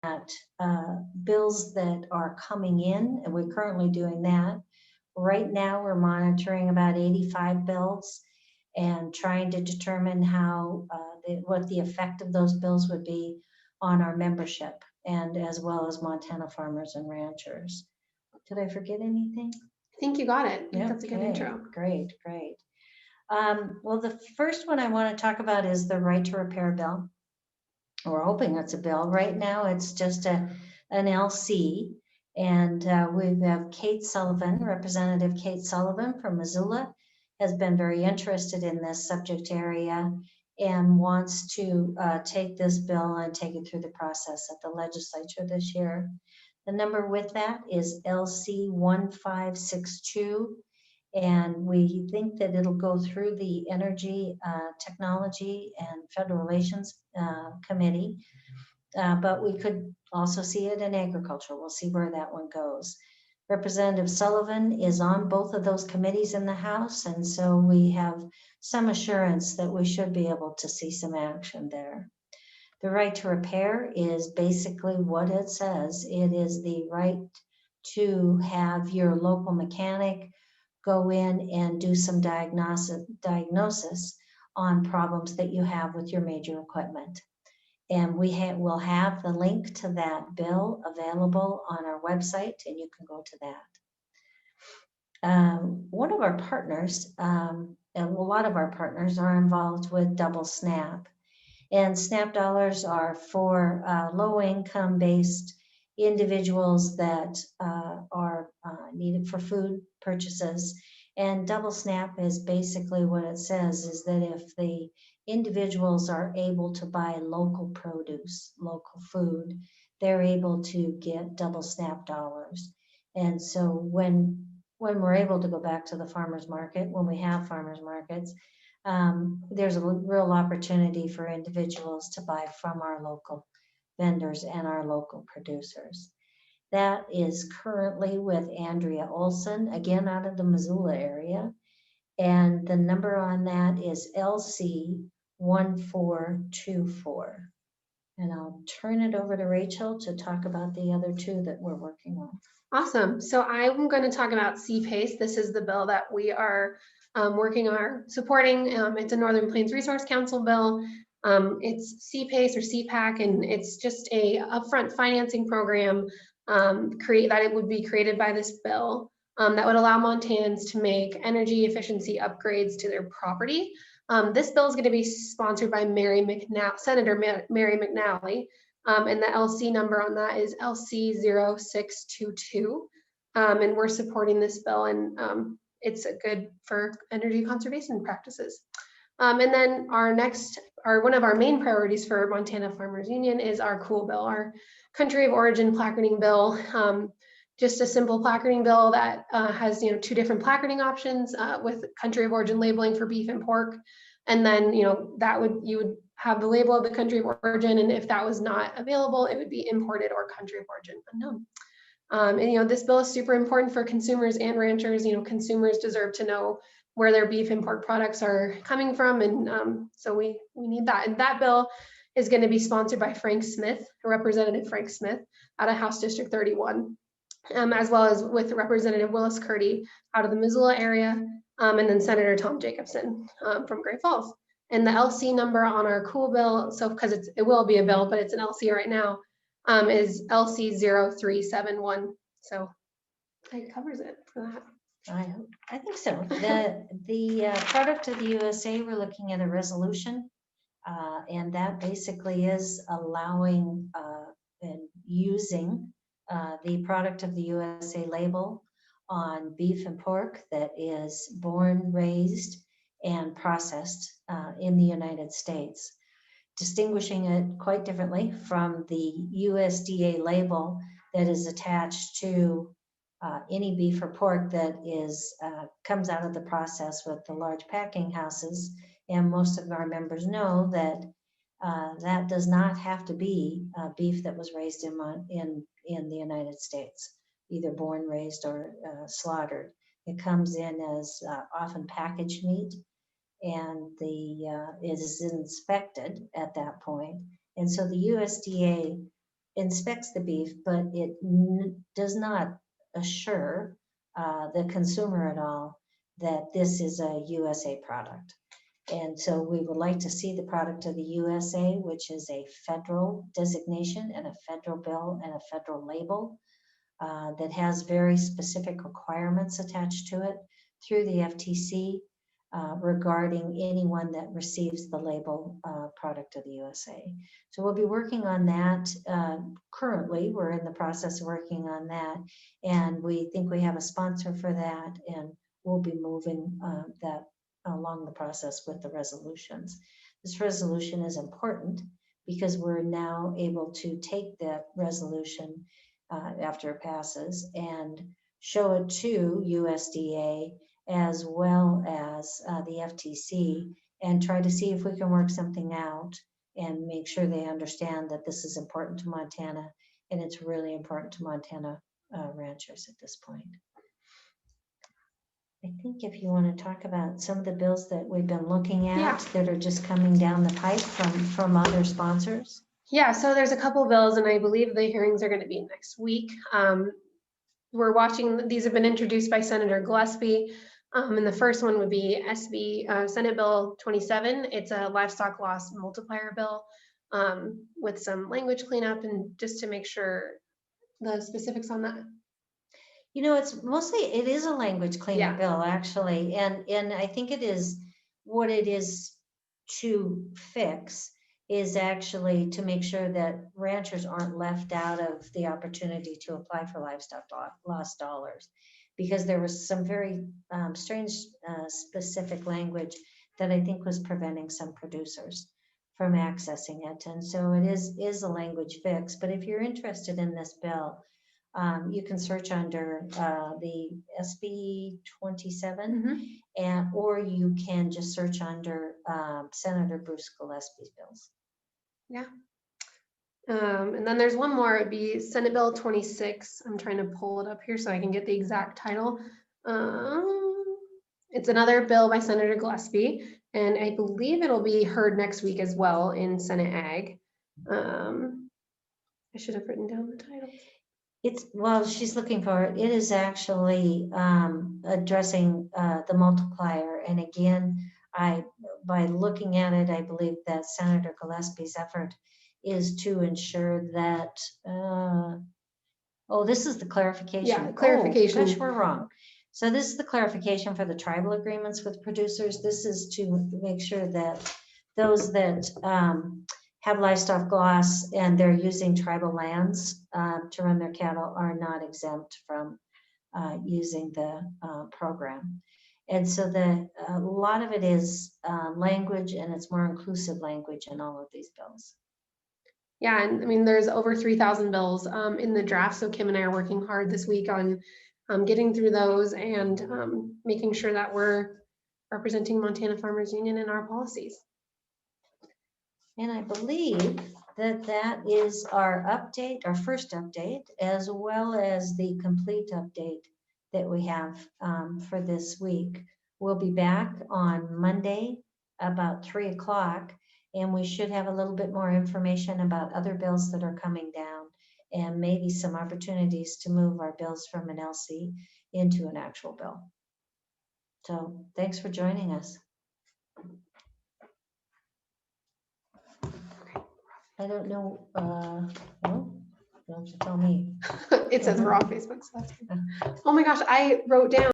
at bills that are coming in, and we're currently doing that. Right now, we're monitoring about 85 bills and trying to determine what the effect of those bills would be on our membership, and as well as Montana farmers and ranchers. Did I forget anything? I think you got it. Yeah, That's a good intro. Great. Well, the first one I want to talk about is the right to repair bill. We're hoping it's a bill. Right now, it's just an LC. And we have Kate Sullivan, Representative Kate Sullivan from Missoula, has been very interested in this subject area and wants to take this bill and take it through the process at the legislature this year. The number with that is LC 1562. And we think that it'll go through the Energy, Technology, and Federal Relations Committee, but we could also see it in Agriculture. We'll see where that one goes. Representative Sullivan is on both of those committees in the House, and so we have some assurance that we should be able to see some action there. The right to repair is basically what it says. It is the right to have your local mechanic go in and do some diagnosis on problems that you have with your major equipment. And we'll have the link to that bill available on our website, and you can go to that. One of our partners, and a lot of our partners are involved with Double SNAP. And SNAP dollars are for low-income based individuals that are needed for food purchases. And Double SNAP is basically what it says is that if the individuals are able to buy local produce, local food, they're able to get Double SNAP dollars. And so when we're able to go back to the farmers market, when we have farmers markets, there's a real opportunity for individuals to buy from our local vendors and our local producers. That is currently with Andrea Olson, again out of the Missoula area. And the number on that is LC 1424. And I'll turn it over to Rachel to talk about the other two that we're working on. Awesome. So I'm going to talk about CPACE. This is the bill that we are supporting. It's a Northern Plains Resource Council bill. It's CPACE or CPAC, and it's just a upfront financing program that it would be created by this bill that would allow Montanans to make energy efficiency upgrades to their property. This bill is going to be sponsored by Senator Mary McNally. And the LC number on that is LC 0622. And we're supporting this bill, and it's good for energy conservation practices. And then one of our main priorities for Montana Farmers Union is our COOL bill, our country of origin placarding bill. Just a simple placarding bill that has two different placarding options with country of origin labeling for beef and pork. And then you would have the label of the country of origin, and if that was not available, it would be imported or country of origin unknown. And this bill is super important for consumers and ranchers. Consumers deserve to know where their beef and pork products are coming from, and so we need that. And that bill is going to be sponsored by Frank Smith, Representative Frank Smith, out of House District 31, as well as with Representative Willis Curdy out of the Missoula area, and then Senator Tom Jacobson from Great Falls. And the LC number on our COOL bill, so because it will be a bill, but it's an LC right now, is LC 0371. So it covers it for that. I think so. The product of the USA, we're looking at a resolution, and that basically is allowing and using the product of the USA label on beef and pork that is born, raised, and processed in the United States, distinguishing it quite differently from the USDA label that is attached to any beef or pork that comes out of the process with the large packing houses. And most of our members know that that does not have to be beef that was raised in the United States, either born, raised, or slaughtered. It comes in as often packaged meat, and it is inspected at that point. And so the USDA inspects the beef, but it does not assure the consumer at all that this is a USA product. And so we would like to see the product of the USA, which is a federal designation and a federal bill and a federal label that has very specific requirements attached to it through the FTC regarding anyone that receives the label product of the USA. So we'll be working on that. Currently, we're in the process of working on that, and we think we have a sponsor for that, and we'll be moving that along the process with the resolutions. This resolution is important because we're now able to take that resolution after it passes and show it to USDA as well as the FTC and try to see if we can work something out and make sure they understand that this is important to Montana, and it's really important to Montana ranchers at this point. I think if you want to talk about some of the bills that we've been looking at that are just coming down the pipe from other sponsors. Yeah, so there's a couple bills, and I believe the hearings are going to be next week. We're watching, these have been introduced by Senator Gillespie. And the first one would be Senate Bill 27. It's a livestock loss multiplier bill with some language cleanup and just to make sure the specifics on that. You know, it is a language cleanup bill, actually. And I think it is, what it is to fix is actually to make sure that ranchers aren't left out of the opportunity to apply for livestock loss dollars. Because there was some very strange specific language that I think was preventing some producers from accessing it. And so it is a language fix. But if you're interested in this bill, you can search under the SB 27, or you can just search under Senator Bruce Gillespie's bills. Yeah. And then there's one more, it'd be Senate Bill 26. I'm trying to pull it up here so I can get the exact title. It's another bill by Senator Gillespie, and I believe it'll be heard next week as well in Senate Ag. I should have written down the title. Well, she's looking for it. It is actually addressing the multiplier. And again, by looking at it, I believe that Senator Gillespie's effort is to ensure that, this is the clarification. Yeah, clarification. Oh, gosh, we're wrong. So this is the clarification for the tribal agreements with producers. This is to make sure that those that have livestock loss and they're using tribal lands to run their cattle are not exempt from using the program. And so a lot of it is language, and it's more inclusive language in all of these bills. Yeah, and I mean, there's over 3,000 bills in the draft. So Kim and I are working hard this week on getting through those and making sure that we're representing Montana Farmers Union in our policies. And I believe that is our update, our first update, as well as the complete update that we have for this week. We'll be back on Monday about 3 o'clock, and we should have a little bit more information about other bills that are coming down and maybe some opportunities to move our bills from an LC into an actual bill. So thanks for joining us. I don't know, well, you have to tell me. It says we're on Facebook. So that's good. Oh my gosh, I wrote down